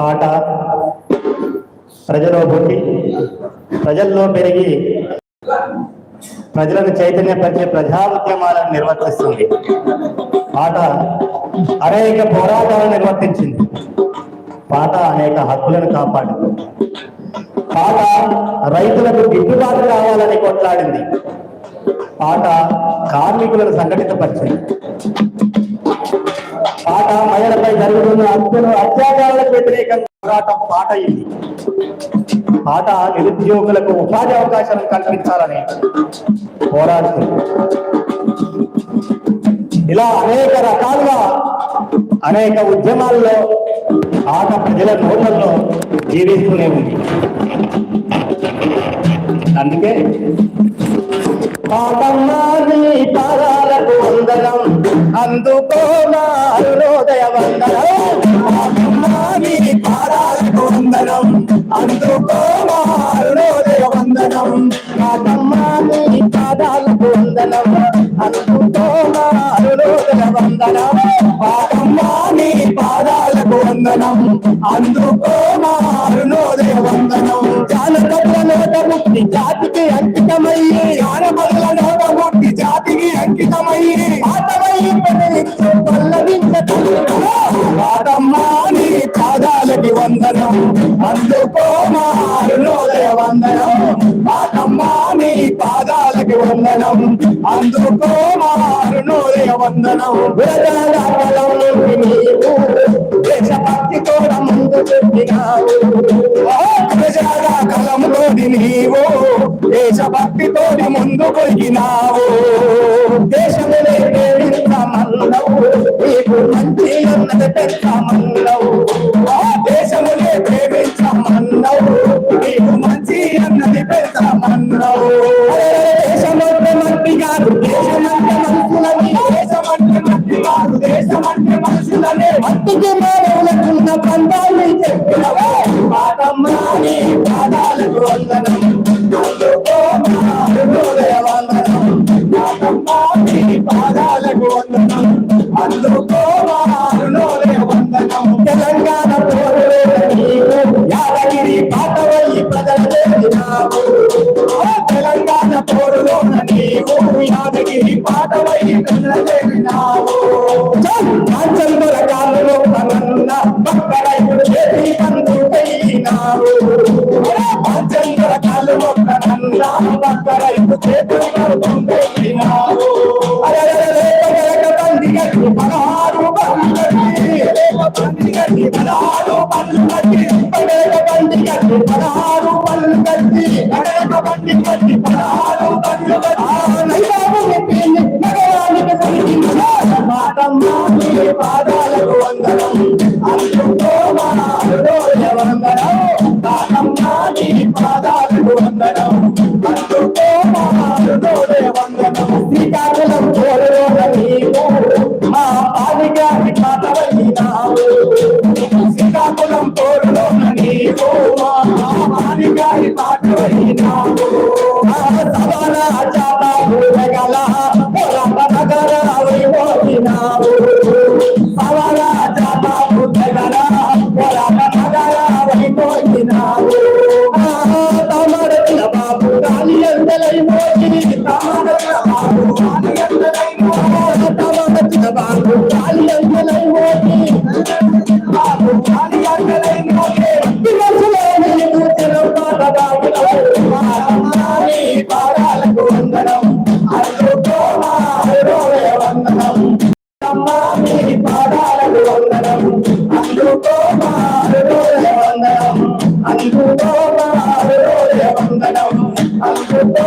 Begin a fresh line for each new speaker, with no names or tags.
పాట ప్రజలో పుట్టి ప్రజల్లో పెరిగి ప్రజలను చైతన్యపరిచే ప్రజా ఉద్యమాలను నిర్వర్తిస్తుంది. పాట అనేక పోరాటాలను నిర్వర్తించింది. పాట అనేక హక్కులను కాపాడింది. పాట రైతులకు గిట్టుబాటు కావాలని కొట్లాడింది. పాట కార్మికులను సంఘటితపరిచింది. పాట మహిళలపై జరుగుతున్న అత్యాచారాలకు వ్యతిరేకంగా పోరాటం పాట అయింది. పాట నిరుద్యోగులకు ఉపాధి అవకాశాలను కల్పించాలని పోరాడుతుంది. ఇలా అనేక రకాలుగా అనేక ఉద్యమాల్లో పాట ప్రజల నోట్లలో జీవిస్తూనే ఉంది. అందుకే పాపమ్మాని పాదాలకు వందనం, అందుకో నా అరుణోదయ వందనం. పాపమ్మాని పాదాలకు వందనం, అందుకో నా అరుణోదయ వందనం. పాపమ్మాని పాదాలకు వందనం, అందుకో నా అరుణోదయ వందనం. పాపమ్మాని పాదాలకు వందనం, అందుకో నా అరుణోదయ వందనం. జానపదుల నోట ముక్తి జాతికి అంకితమయ్యి, జానపదుల నోట ముక్తి జాతికి అంకితమయ్యి, పాటమయ్యి పాటమ్మాని పాదాలకి వందనం, అందుకో మా అరుణోదయ వందనం. పాటమ్మాని పాదాలకి వందనం, అందుకో మా అరుణోదయ వందనం. దేశభక్తితో ముందు పెట్టినావు, కలంతోటి నీవు దేశభక్తితో ముందు కొరిగినావు. దేశములే ప్రేమించమన్నావు, నీకు మంచి అన్నది పెట్టమన్నావు. దేశములే ప్రేమించమన్నావు, నీకు మంచి అన్నది పెట్టమన్నావు. దేశమంటే మంత్రి గారు, దేశమంటే మనుషులని, దేశమంటే మంత్రి గారు, దేశమంటే మనుషులనే మట్టికి మానవులకున్న బంధాన్ని చెప్పినవే. పాటమ్మాని పాదాలకు వందనం, అందుకో మా అరుణోదయ వందనం. పాటమ్మాని పాదాలకు వందనం, అందుకో మా అరుణోదయ వందనం. తెలంగాణ పోరులో నీవు యాదగిరి పాటవై ప్రజలు చేసినావు. తెలంగాణ పోరులో నీవు యాదగిరి పాటవై ప్రజలు చేసినావు. కాంచందుల కాలంలో కన్న భక్తరైతుడు చేసి పందుకైనావు. కాంచందుల కాలంలో కన్న భక్తరైతు చేతులు పందుకైనావు. బండి గట్టి 16 బండ్లు కట్టి, బండి గట్టి 16 బండ్లు కట్టి, బండి గట్టి 16 బండ్లు కట్టి, బండి గట్టి 16 బండ్లు కట్టి నగరానికి పాటమ్మాని పాదాలకు వందనం, అందుకో మా అరుణోదయ వందనం. పాటమ్మాని పాదాలకు వందనం, అందుకో మా అరుణోదయ వందనం. శ్రీకాకుళం పోరులో నీవు మా పాలిగారి పాటవైనావు. శ్రీకాకుళం పోరులో నీవు మా పాలిగారి పాటవైనావు. సవాల చాలా భూగల నగర వైపోయినావు. సవాల చాలా భూగల నగర వైపోయినావు. తమరచిన బాబు గాలి ఎందలై మోగి, తమరచిన బాబు గాలి ఎందలై మోగి, తమరచిన బాబు గాలి ఎందలై మోగి, బాబు గాలి ఎందలై మోగి. పాటమ్మాని పాదాలకు వందనం, అందుకో మా అరుణోదయ వందనం. పాటమ్మాని పాదాలకు వందనం, అందుకో మా అరుణోదయ వందనం. అందుకో మా అరుణోదయ వందనం, అందుకో